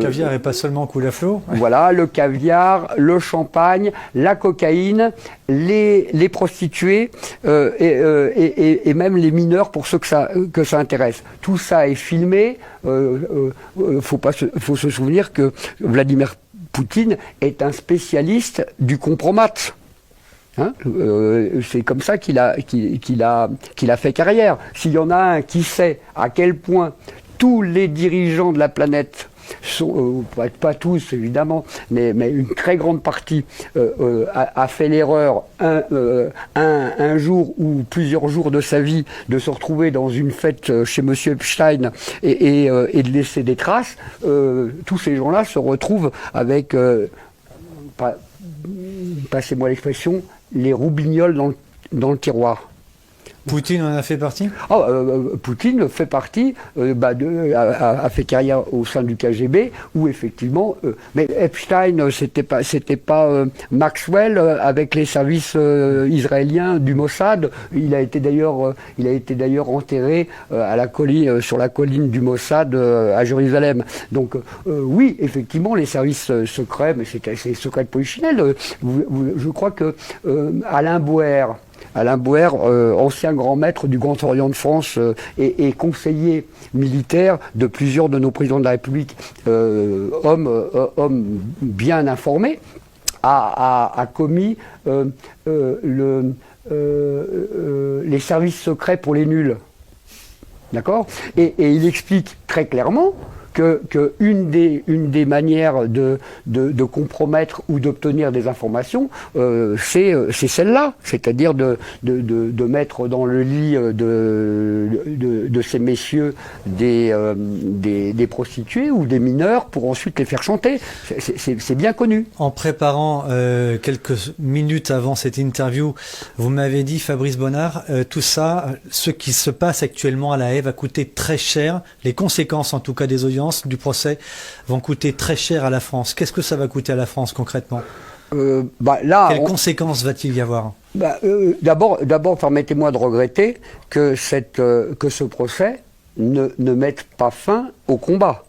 caviar et pas seulement coule à flot. Voilà, le caviar, le champagne, la cocaïne, les prostituées et même les mineurs pour ceux que ça intéresse. Tout ça est filmé. Faut se souvenir que Vladimir Poutine est un spécialiste du compromat. Hein, c'est comme ça qu'il a fait carrière. S'il y en a un qui sait à quel point tous les dirigeants de la planète sont, pas tous évidemment, mais une très grande partie a fait l'erreur un jour ou plusieurs jours de sa vie de se retrouver dans une fête chez Monsieur Epstein et de laisser des traces, tous ces gens-là se retrouvent avec, passez-moi l'expression, les roubignoles dans le tiroir. Poutine en a fait partie? Poutine fait partie, a fait carrière au sein du KGB, où effectivement, mais Epstein, c'était pas Maxwell avec les services israéliens du Mossad. Il a été d'ailleurs enterré à la colline, sur la colline du Mossad à Jérusalem. Donc oui, effectivement, les services secrets, mais c'est secret de polichinelle. Je crois que Alain Boer, ancien grand maître du Grand Orient de France et conseiller militaire de plusieurs de nos présidents de la République, homme bien informé, a commis les services secrets pour les nuls. D'accord ? Et il explique très clairement que une des manières de compromettre ou d'obtenir des informations, c'est celle-là, c'est-à-dire de mettre dans le lit de ces messieurs des prostituées ou des mineurs pour ensuite les faire chanter. C'est bien connu. En préparant quelques minutes avant cette interview, vous m'avez dit, Fabrice Bonnard, tout ça, ce qui se passe actuellement à La Haye va coûter très cher, les conséquences en tout cas des audiences du procès vont coûter très cher à la France. Qu'est-ce que ça va coûter à la France concrètement? Quelles conséquences va-t-il y avoir? D'abord, permettez-moi de regretter que ce procès ne mette pas fin au combat.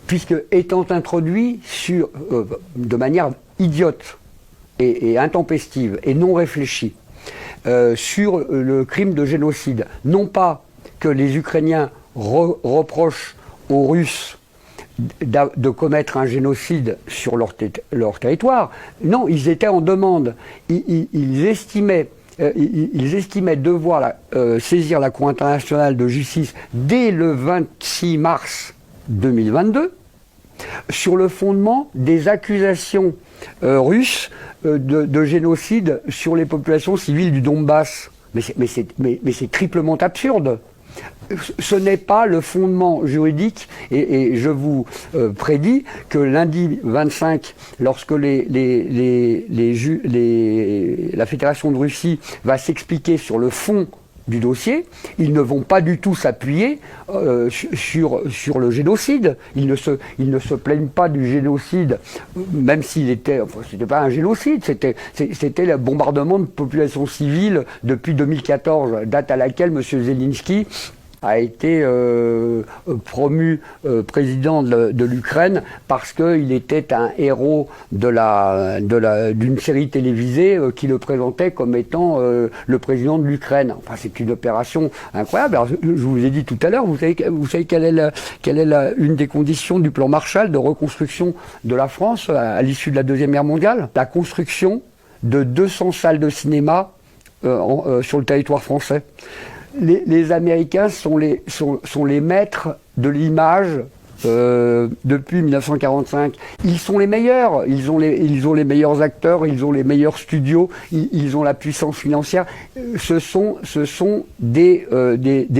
Puisque étant introduit de manière idiote et intempestive et non réfléchie sur le crime de génocide, non pas que les Ukrainiens reprochent aux Russes de commettre un génocide sur leur territoire. Non, ils étaient en demande. Ils estimaient devoir saisir la Cour internationale de justice dès le 26 mars 2022 sur le fondement des accusations russes de génocide sur les populations civiles du Donbass. Mais c'est triplement absurde. Ce n'est pas le fondement juridique et je vous prédis que lundi 25, lorsque la Fédération de Russie va s'expliquer sur le fond du dossier, ils ne vont pas du tout s'appuyer sur le génocide. Ils ne se plaignent pas du génocide, même c'était pas un génocide, c'était le bombardement de populations civiles depuis 2014, date à laquelle M. Zelensky a été promu président de l'Ukraine parce qu'il était un héros d'une série télévisée qui le présentait comme étant le président de l'Ukraine. Enfin, c'est une opération incroyable. Alors, je vous ai dit tout à l'heure, vous savez quelle est une des conditions du plan Marshall de reconstruction de la France à l'issue de la Deuxième Guerre mondiale? La construction de 200 salles de cinéma sur le territoire français. Les Américains sont les maîtres de l'image depuis 1945. Ils sont les meilleurs. Ils ont les meilleurs acteurs, ils ont les meilleurs studios, ils ont la puissance financière. Ce sont des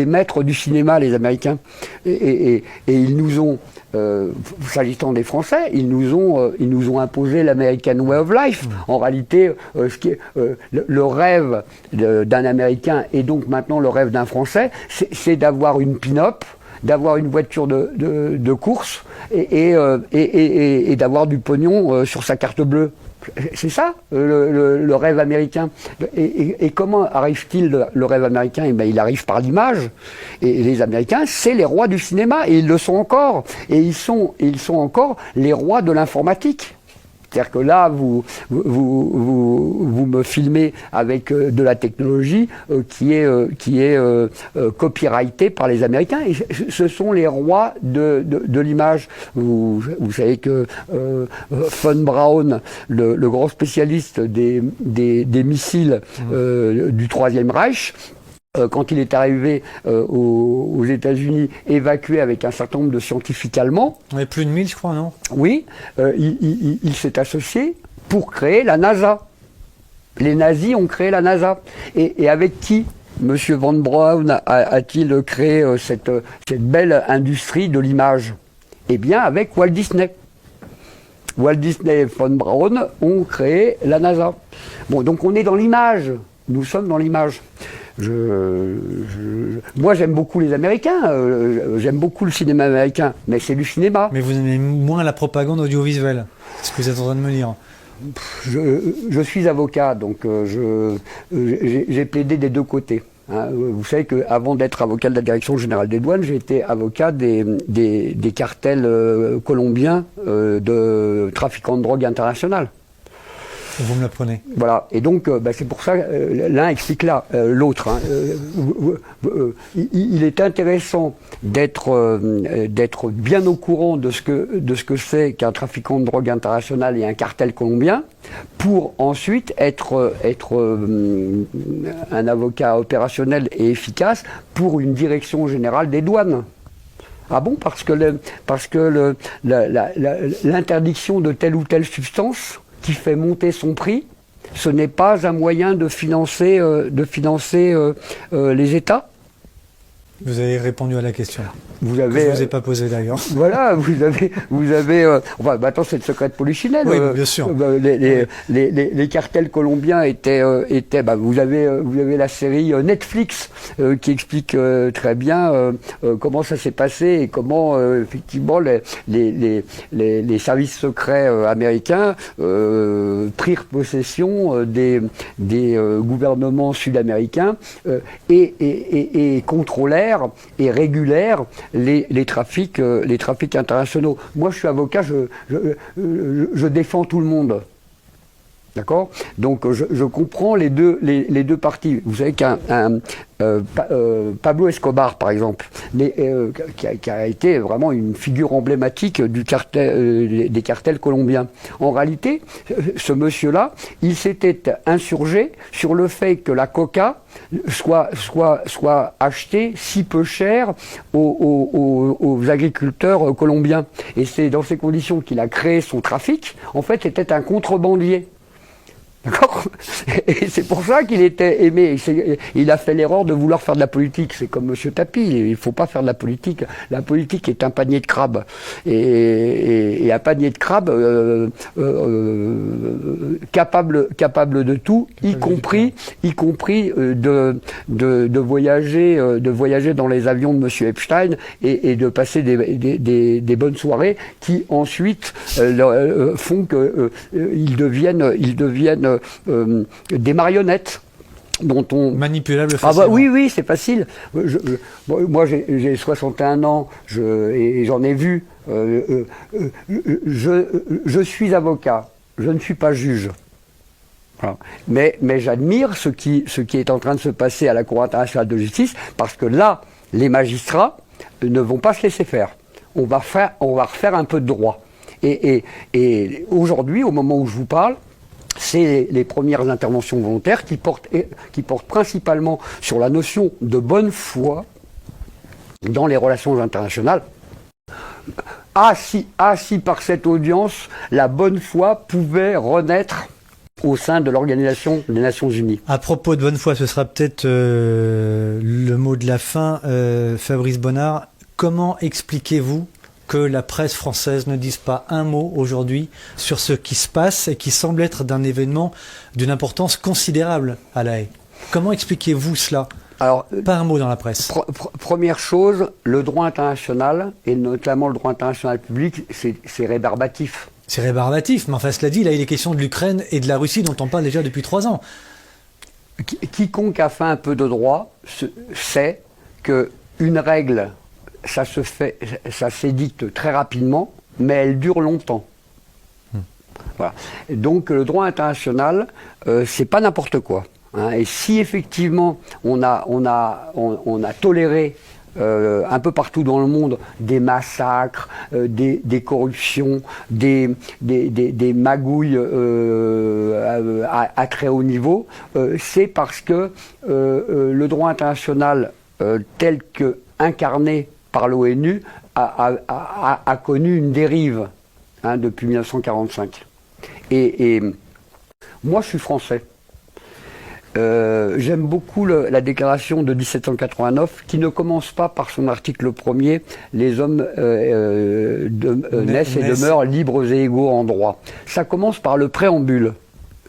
maîtres du cinéma, les Américains. Et ils nous ont, s'agissant des Français, ils nous ont imposé l'American Way of Life. En réalité, le rêve d'un Américain et donc maintenant le rêve d'un Français, c'est d'avoir une pin-up, d'avoir une voiture de course et d'avoir du pognon sur sa carte bleue. C'est ça, le rêve américain. Et comment arrive-t-il le rêve américain? Il arrive par l'image. Et les Américains, c'est les rois du cinéma, et ils le sont encore. Et ils sont encore les rois de l'informatique. C'est-à-dire que là, vous me filmez avec de la technologie qui est copyrightée par les Américains. Et ce sont les rois de l'image. Vous savez que Von Braun, le grand spécialiste des missiles du Troisième Reich, quand il est arrivé aux États-Unis, évacué avec un certain nombre de scientifiques allemands. On est plus de 1000, je crois, non? Oui, il s'est associé pour créer la NASA. Les nazis ont créé la NASA. Et avec qui M. Von Braun a-t-il créé cette belle industrie de l'image? Eh bien, avec Walt Disney. Walt Disney et Von Braun ont créé la NASA. Bon, donc on est dans l'image. Nous sommes dans l'image. Moi, j'aime beaucoup les Américains, j'aime beaucoup le cinéma américain, mais c'est du cinéma. Mais vous aimez moins la propagande audiovisuelle, c'est ce que vous êtes en train de me dire. Je suis avocat, donc j'ai plaidé des deux côtés. Hein. Vous savez qu'avant d'être avocat de la Direction générale des douanes, j'ai été avocat des cartels colombiens de trafiquants de drogue international. Vous me l'apprenez. Voilà, et donc c'est pour ça l'un explique l'autre. Hein. Il est intéressant d'être bien au courant de ce que c'est qu'un trafiquant de drogue international et un cartel colombien, pour ensuite être un avocat opérationnel et efficace pour une direction générale des douanes. Ah bon, parce que l'interdiction de telle ou telle substance qui fait monter son prix, ce n'est pas un moyen de financer les États. Vous avez répondu à la question. Que je ne vous ai pas posé d'ailleurs. Voilà, vous avez enfin, maintenant c'est le secret de Polichinelle. Oui, bien sûr. Les cartels colombiens étaient vous avez la série Netflix qui explique très bien comment ça s'est passé et comment effectivement les services secrets américains prirent possession des gouvernements sud-américains et contrôlèrent et régulèrent les trafics internationaux. Moi, je suis avocat, je défends tout le monde. D'accord ? Donc, je comprends les deux parties. Vous savez Pablo Escobar, par exemple, qui a été vraiment une figure emblématique des cartels colombiens. En réalité, ce monsieur-là, il s'était insurgé sur le fait que la coca soit achetée si peu cher aux agriculteurs colombiens. Et c'est dans ces conditions qu'il a créé son trafic. En fait, c'était un contrebandier. D'accord ? Et c'est pour ça qu'il était aimé. Il a fait l'erreur de vouloir faire de la politique. C'est comme M. Tapi, il ne faut pas faire de la politique. La politique est un panier de crabes. Et un panier de crabes capable de tout, y compris de voyager dans les avions de M. Epstein et de passer des bonnes soirées qui ensuite font qu'ils deviennent des marionnettes dont on... Manipulable facilement. Ah bah oui, c'est facile. Moi, j'ai 61 ans et j'en ai vu. Je suis avocat, je ne suis pas juge. Voilà. Mais j'admire ce qui est en train de se passer à la Cour internationale de justice, parce que là, les magistrats ne vont pas se laisser faire. On va refaire un peu de droit. Et aujourd'hui, au moment où je vous parle, c'est les premières interventions volontaires qui portent principalement sur la notion de bonne foi dans les relations internationales. Si par cette audience, la bonne foi pouvait renaître au sein de l'Organisation des Nations Unies. À propos de bonne foi, ce sera peut-être le mot de la fin. Fabrice Bonnard, comment expliquez-vous que la presse française ne dise pas un mot aujourd'hui sur ce qui se passe et qui semble être d'un événement d'une importance considérable à La Haye? Comment expliquez-vous cela? Alors, pas un mot dans la presse. Première chose, le droit international, et notamment le droit international public, c'est rébarbatif. C'est rébarbatif, mais enfin cela dit, là il est question de l'Ukraine et de la Russie dont on parle déjà depuis 3 ans. Quiconque a fait un peu de droit sait qu'une règle, ça s'édicte très rapidement, mais elle dure longtemps. Voilà. Donc le droit international, c'est pas n'importe quoi. Hein. Et si effectivement on a toléré un peu partout dans le monde des massacres, des corruptions, des magouilles à très haut niveau, c'est parce que le droit international tel que incarné par l'ONU a connu une dérive depuis 1945. Et moi, je suis français. J'aime beaucoup la déclaration de 1789 qui ne commence pas par son article premier « Les hommes naissent et demeurent libres et égaux en droit ». Ça commence par le préambule.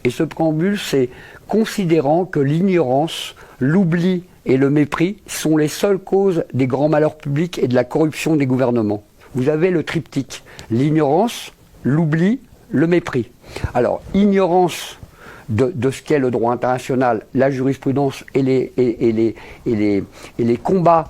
Et ce préambule, c'est « considérant que l'ignorance, l'oubli et le mépris sont les seules causes des grands malheurs publics et de la corruption des gouvernements. Vous avez le triptyque, l'ignorance, l'oubli, le mépris. Alors, ignorance de ce qu'est le droit international, la jurisprudence et les combats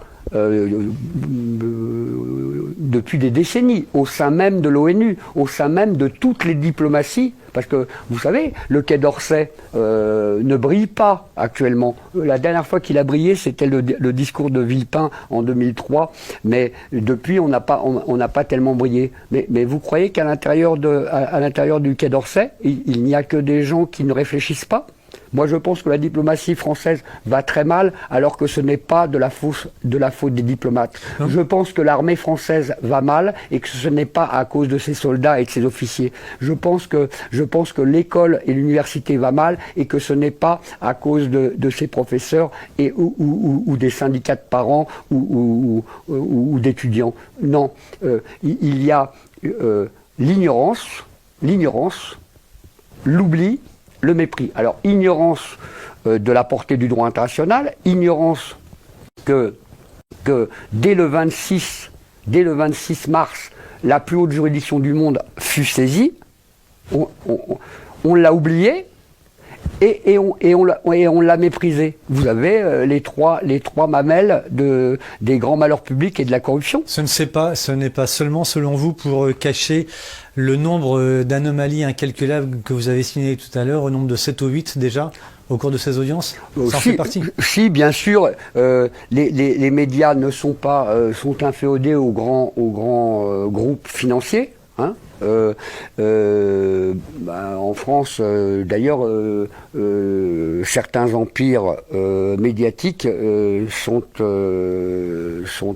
depuis des décennies, au sein même de l'ONU, au sein même de toutes les diplomaties, parce que, vous savez, le Quai d'Orsay ne brille pas actuellement. La dernière fois qu'il a brillé, c'était le discours de Villepin en 2003, mais depuis, on n'a pas tellement brillé. Mais vous croyez qu'à l'intérieur du Quai d'Orsay, il n'y a que des gens qui ne réfléchissent pas ? Moi, je pense que la diplomatie française va très mal, alors que ce n'est pas de la faute des diplomates. Je pense que l'armée française va mal et que ce n'est pas à cause de ses soldats et de ses officiers. Je pense que l'école et l'université va mal et que ce n'est pas à cause de ses professeurs ou des syndicats de parents ou d'étudiants. Non, il y a l'ignorance, l'oubli, le mépris. Alors, ignorance de la portée du droit international, ignorance que dès le 26 mars, la plus haute juridiction du monde fut saisie, on l'a oublié et on l'a méprisé. Vous avez les trois mamelles des grands malheurs publics et de la corruption. Ce n'est pas seulement, selon vous, pour cacher le nombre d'anomalies incalculables que vous avez signalées tout à l'heure, au nombre de 7 ou 8 déjà, au cours de ces audiences, ça en fait partie. Si, bien sûr, les médias ne sont pas sont inféodés aux grands groupes financiers. Hein. En France, d'ailleurs, certains empires médiatiques sont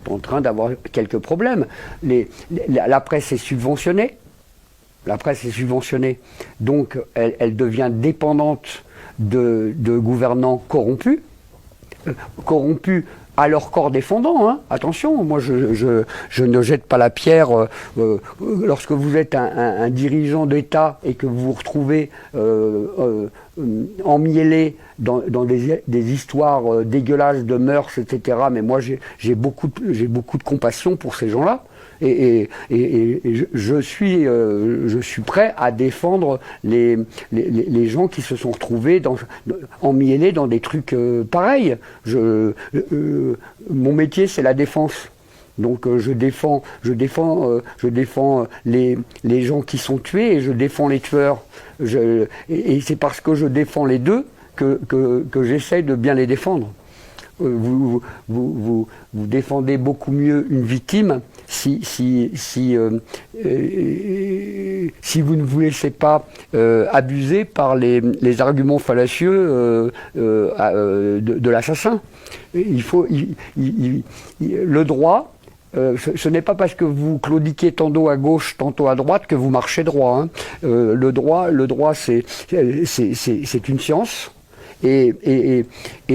en train d'avoir quelques problèmes. La presse est subventionnée. Donc elle devient dépendante de gouvernants corrompus à leur corps défendant. Hein. Attention, moi je ne jette pas la pierre. Lorsque vous êtes un dirigeant d'État et que vous vous retrouvez emmêlé dans des histoires dégueulasses de mœurs, etc. Mais moi j'ai beaucoup de compassion pour ces gens-là. Et je suis prêt à défendre les gens qui se sont retrouvés emmêlés dans des trucs pareils. Mon métier, c'est la défense. Donc je défends les gens qui sont tués et je défends les tueurs. Et c'est parce que je défends les deux que j'essaie de bien les défendre. Vous défendez beaucoup mieux une victime si vous ne vous laissez pas abuser par les arguments fallacieux de l'assassin. Le droit, ce n'est pas parce que vous claudiquez tantôt à gauche, tantôt à droite que vous marchez droit. Hein. Le droit, c'est une science. Et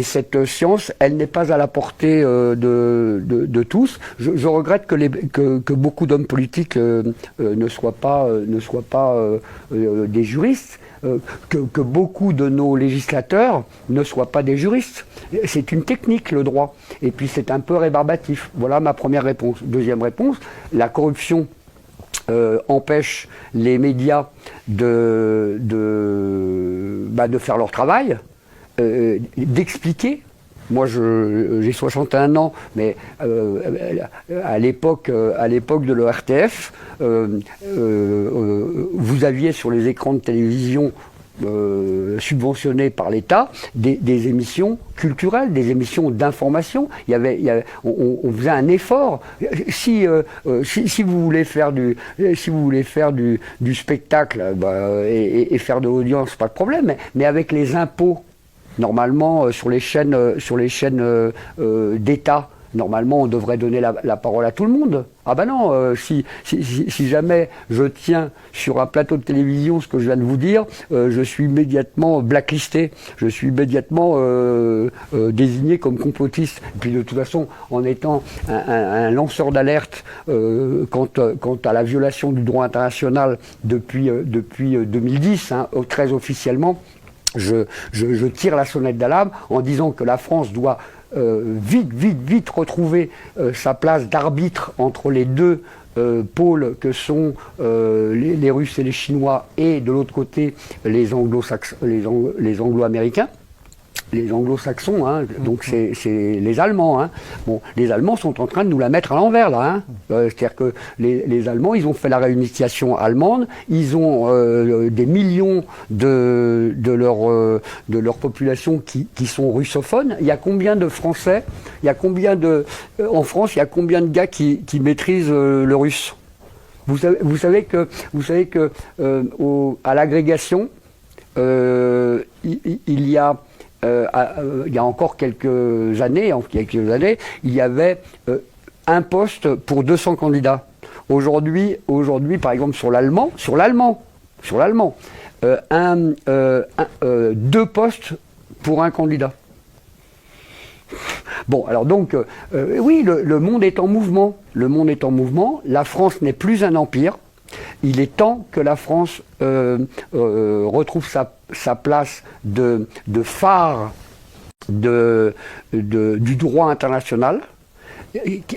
cette science, elle n'est pas à la portée de tous. Je regrette que beaucoup d'hommes politiques ne soient pas des juristes, que beaucoup de nos législateurs ne soient pas des juristes. C'est une technique, le droit. Et puis c'est un peu rébarbatif. Voilà ma première réponse. Deuxième réponse, la corruption empêche les médias de faire leur travail. D'expliquer. Moi, j'ai 61 ans, mais à l'époque de l'ORTF, vous aviez sur les écrans de télévision subventionnés par l'État des émissions culturelles, des émissions d'information. On faisait un effort. Si vous voulez faire du spectacle et faire de l'audience, pas de problème. Mais avec les impôts, normalement, sur les chaînes d'État, normalement, on devrait donner la parole à tout le monde. Ah ben non, si jamais je tiens sur un plateau de télévision ce que je viens de vous dire, je suis immédiatement blacklisté, je suis immédiatement désigné comme complotiste. Et puis de toute façon, en étant un lanceur d'alerte quant à la violation du droit international depuis 2010, hein, très officiellement, je tire la sonnette d'alarme en disant que la France doit vite retrouver sa place d'arbitre entre les deux pôles que sont les Russes et les Chinois, et de l'autre côté les Anglo-Américains. Les Anglo-Saxons, hein, donc c'est les Allemands. Hein. Bon, les Allemands sont en train de nous la mettre à l'envers là. Hein. C'est-à-dire que les Allemands, ils ont fait la réunification allemande, ils ont des millions de leur population qui sont russophones. Il y a combien de Français, en France, il y a combien de gars qui maîtrisent le russe? Vous savez que à l'agrégation, il y a encore quelques années, il y avait un poste pour 200 candidats. Aujourd'hui, par exemple, sur l'allemand, 2 postes pour un candidat. Bon, alors donc, oui, le monde est en mouvement. La France n'est plus un empire. Il est temps que la France retrouve sa place de phare du droit international,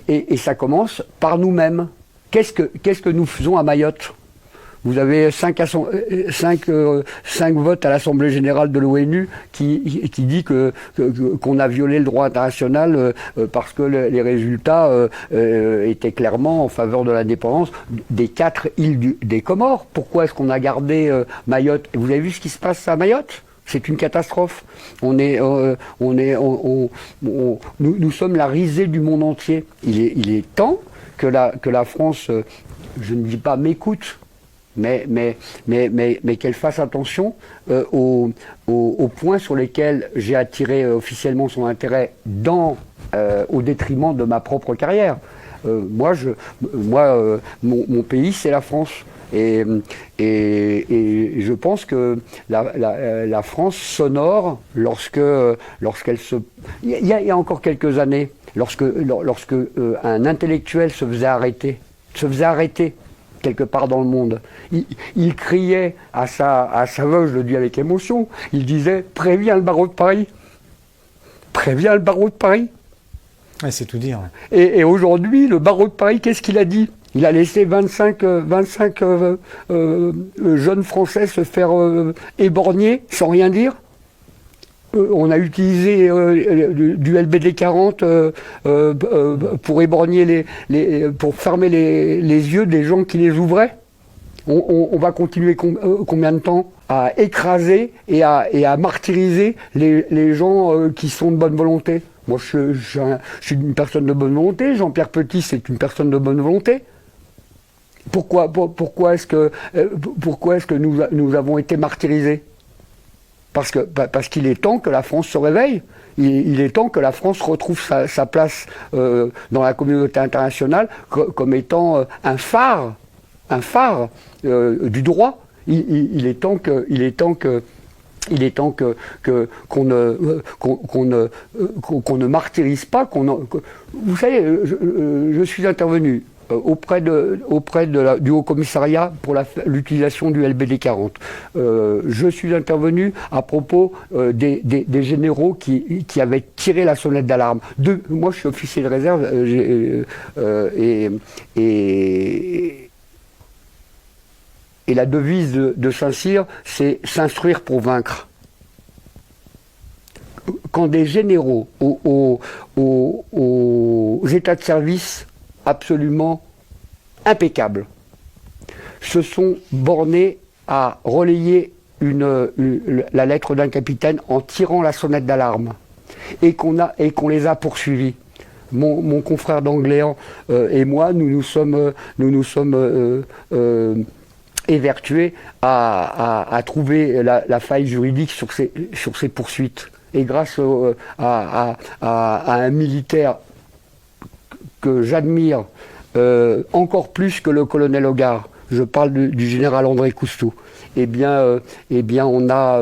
et ça commence par nous-mêmes. Qu'est-ce que nous faisons à Mayotte? Vous avez 5 votes à l'Assemblée générale de l'ONU qui dit qu'on a violé le droit international parce que les résultats étaient clairement en faveur de l'indépendance des 4 îles des Comores. Pourquoi est-ce qu'on a gardé Mayotte? Vous avez vu ce qui se passe à Mayotte? C'est une catastrophe. Nous sommes la risée du monde entier. Il est temps que la France, je ne dis pas m'écoute, mais qu'elle fasse attention aux points sur lesquels j'ai attiré officiellement son intérêt au détriment de ma propre carrière. Mon pays, c'est la France. Et je pense que la France s'honore lorsqu'elle se... Il y a encore quelques années, lorsque un intellectuel se faisait arrêter quelque part dans le monde, il criait à sa voix, je le dis avec émotion, il disait « Préviens le barreau de Paris !» Préviens le barreau de Paris. Ouais, c'est tout dire. Et aujourd'hui, le barreau de Paris, qu'est-ce qu'il a dit? Il a laissé 25 jeunes Français se faire éborgner sans rien dire. On a utilisé du LBD 40 pour éborgner pour fermer les yeux des gens qui les ouvraient. On va continuer combien de temps à écraser et à martyriser les gens qui sont de bonne volonté? Moi, je suis une personne de bonne volonté. Jean-Pierre Petit, c'est une personne de bonne volonté. Pourquoi est-ce que nous avons été martyrisés? Parce qu'il est temps que la France se réveille. Il est temps que la France retrouve sa place dans la communauté internationale comme étant un phare du droit. Il est temps qu'on ne martyrise pas. Vous savez, je suis intervenu auprès du Haut Commissariat pour l'utilisation du LBD 40. Je suis intervenu à propos des généraux qui avaient tiré la sonnette d'alarme. Moi, je suis officier de réserve et la devise de Saint-Cyr, c'est « s'instruire pour vaincre ». Quand des généraux aux états de service absolument impeccables se sont bornés à relayer la lettre d'un capitaine en tirant la sonnette d'alarme, et qu'on les a poursuivis. Mon confrère d'Angléan et moi, nous nous sommes évertués à trouver la faille juridique sur ces poursuites. Et grâce à un militaire que j'admire encore plus que le colonel Hogarth, je parle du général André Coustou, eh bien on a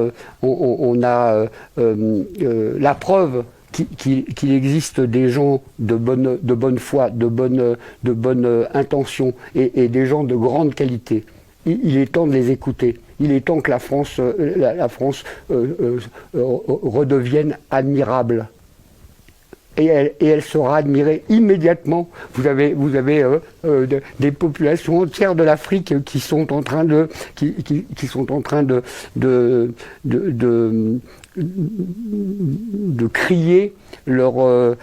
la preuve qu'il existe des gens de bonne foi, de bonne intention, et des gens de grande qualité. Il est temps de les écouter. il est temps que la France redevienne admirable. Et elle sera admirée immédiatement. Vous avez des populations entières de l'Afrique qui sont en train de crier leur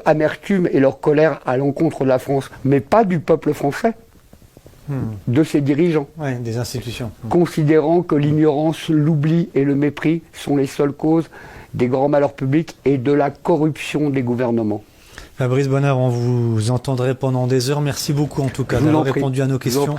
amertume et leur colère à l'encontre de la France, mais pas du peuple français, de ses dirigeants. Ouais, des institutions. Considérant que l'ignorance, l'oubli et le mépris sont les seules causes des grands malheurs publics et de la corruption des gouvernements. Fabrice Bonnard, on vous entendrait pendant des heures. Merci beaucoup en tout cas d'avoir répondu à nos questions.